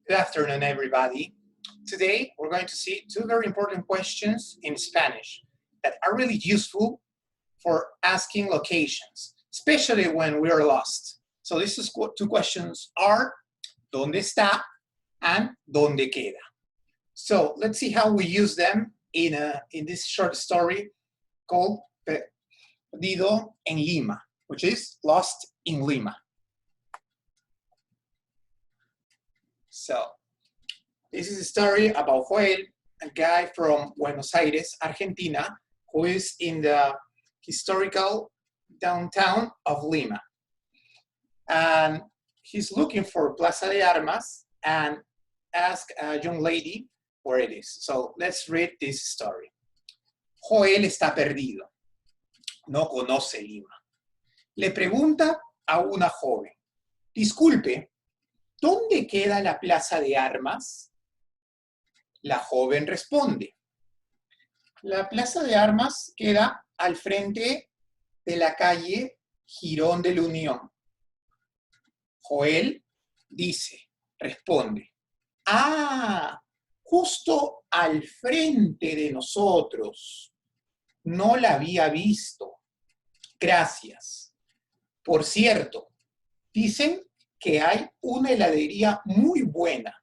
Good afternoon, everybody. Today, we're going to see two very important questions in Spanish that are really useful for asking locations, especially when we are lost. So these two questions are, ¿dónde está? And ¿dónde queda? So let's see how we use them in this short story called Perdido en Lima, which is Lost in Lima. So this is a story about Joel, a guy from Buenos Aires, Argentina, who is in the historical downtown of Lima. And he's looking for Plaza de Armas and ask a young lady where it is. So let's read this story. Joel está perdido. No conoce Lima. Le pregunta a una joven, disculpe, ¿dónde queda la Plaza de Armas? La joven responde, la Plaza de Armas queda al frente de la calle Girón de la Unión. Joel responde, justo al frente de nosotros. No la había visto. Gracias. Por cierto, dicen que hay una heladería muy buena.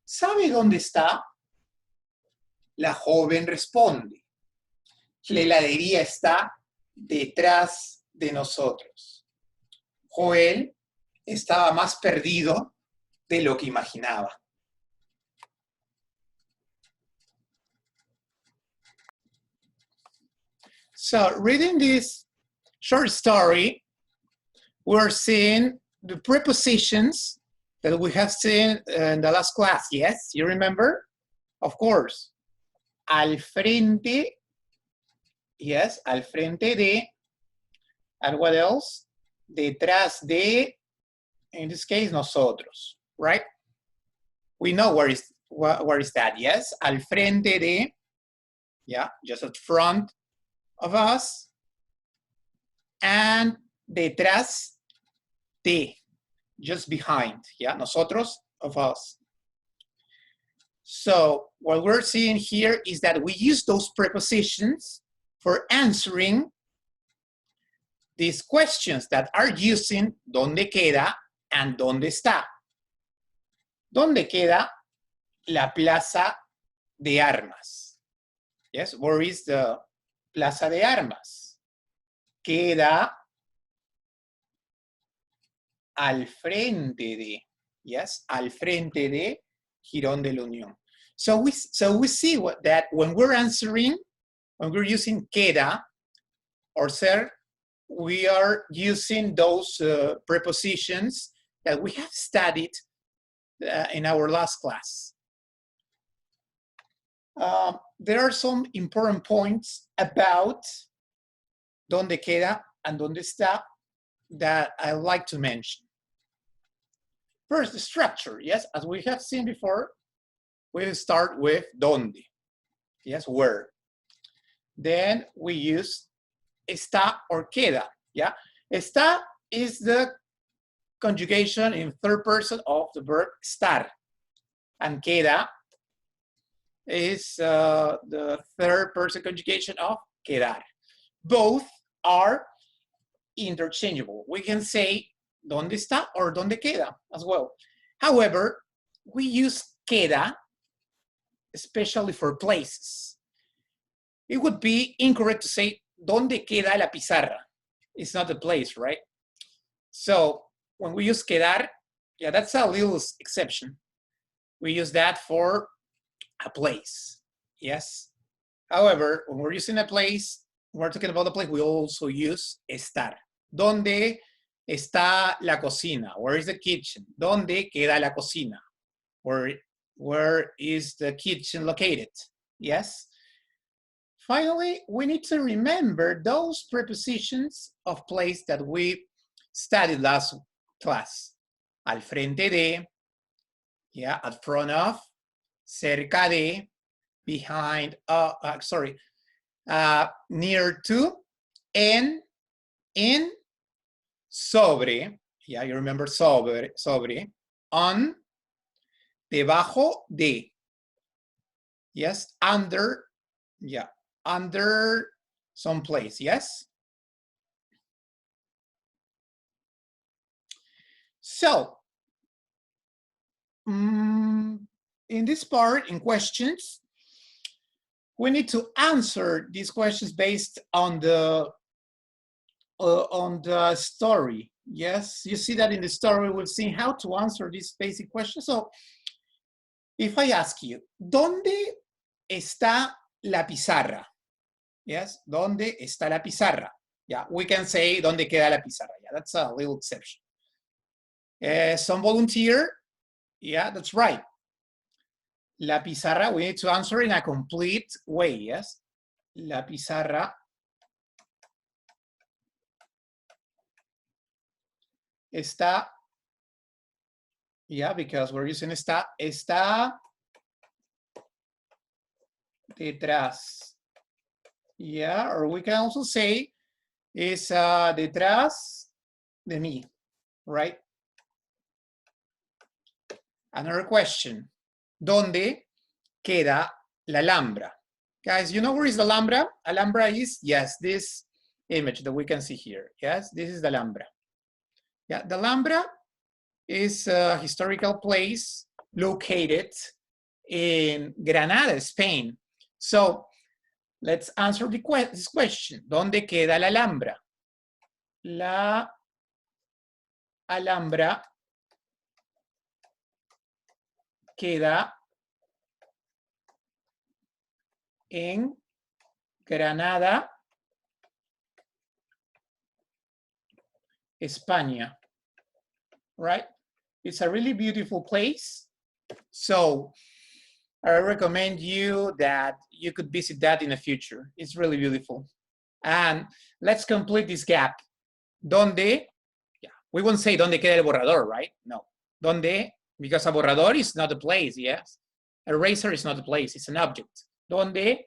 ¿Sabe dónde está? La joven responde, la heladería está detrás de nosotros. Joel estaba más perdido de lo que imaginaba. So, reading this short story, we're seeing the prepositions that we have seen in the last class. Yes, you remember? Of course. Al frente, yes, al frente de, and what else? Detrás de, in this case, nosotros, right? We know where is that, yes? Al frente de, yeah, just at front of us, and detrás de, just behind, yeah, nosotros, of us. So what we're seeing here is that we use those prepositions for answering these questions that are using ¿dónde queda? And ¿dónde está? ¿Dónde queda la Plaza de Armas? Yes, where is the Plaza de Armas? Queda al frente de, yes, al frente de Girón de la Unión. So we see that when we're answering, when we're using queda or ser, we are using those prepositions that we have studied in our last class. There are some important points about dónde queda and dónde está that I like to mention. First, the structure, yes, as we have seen before, we start with dónde, yes, where. Then we use está or queda, yeah. Está is the conjugation in third person of the verb estar, and queda is the third person conjugation of quedar. Both are interchangeable. We can say ¿dónde está? Or ¿dónde queda? As well. However, we use queda especially for places. It would be incorrect to say ¿dónde queda la pizarra? It's not the place, right? So when we use quedar, yeah, that's a little exception. We use that for a place, yes. However, when we're using a place, we're talking about the place, we also use estar. ¿Dónde está la cocina? Where is the kitchen? ¿Dónde queda la cocina? Where is the kitchen located? Yes. Finally, we need to remember those prepositions of place that we studied last class. Al frente de, yeah, at front of, cerca de, behind, near to, en, in, sobre, yeah, you remember sobre, on, debajo de. Yes, under, yeah, under some place, yes? So, in this part, in questions, we need to answer these questions based on the story. Yes, you see that in the story, we've seen how to answer these basic questions. So, if I ask you, ¿dónde está la pizarra? Yes, ¿dónde está la pizarra? Yeah, we can say, ¿dónde queda la pizarra? Yeah, that's a little exception. Some volunteer? Yeah, that's right. La pizarra, we need to answer in a complete way, yes? La pizarra está, yeah, because we're using está detrás. Yeah, or we can also say is detrás de mí, right? Another question. ¿Dónde queda la Alhambra? Guys, you know where is the Alhambra? Alhambra is, yes, this image that we can see here. Yes, this is the Alhambra. Yeah, the Alhambra is a historical place located in Granada, Spain. So let's answer this question. ¿Dónde queda la Alhambra? La Alhambra queda en Granada, España, right? It's a really beautiful place. So I recommend you that you could visit that in the future. It's really beautiful. And let's complete this gap. ¿Dónde? Yeah, we won't say ¿dónde queda el borrador, right? No. ¿Dónde? Because a borrador is not a place, yes? A eraser is not a place, it's an object. ¿Dónde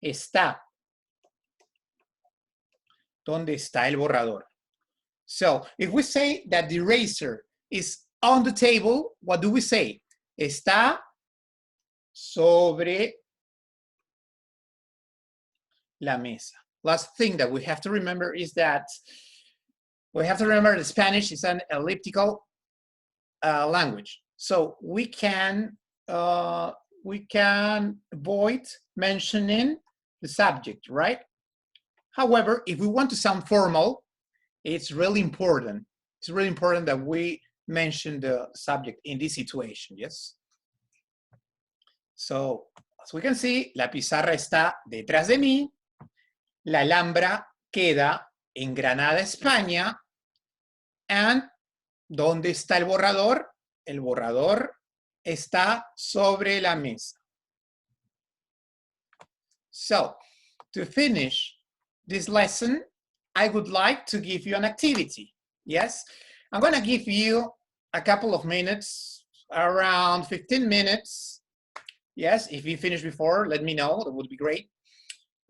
está? ¿Dónde está el borrador? So if we say that the eraser is on the table, what do we say? Está sobre la mesa. Last thing that we have to remember is that we have to remember that Spanish is an elliptical language. So we can avoid mentioning the subject, right? However, if we want to sound formal, it's really important. It's really important that we mention the subject in this situation, yes? So, as we can see, la pizarra está detrás de mí. La Alhambra queda en Granada, España. And, ¿dónde está el borrador? El borrador está sobre la mesa. So, to finish this lesson, I would like to give you an activity. Yes, I'm going to give you a couple of minutes, around 15 minutes. Yes, if you finish before, let me know, that would be great.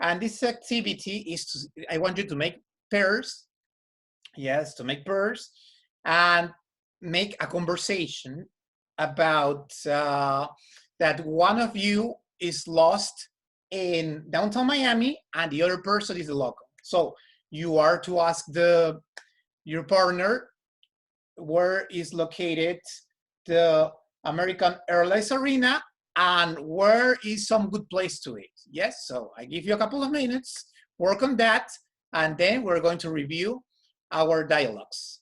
And this activity is, I want you to make pairs. Yes, to make pairs and make a conversation about that one of you is lost in downtown Miami and the other person is a local. So you are to ask your partner where is located the American Airlines Arena and where is some good place to eat. Yes, so I give you a couple of minutes, work on that, and then we're going to review our dialogues.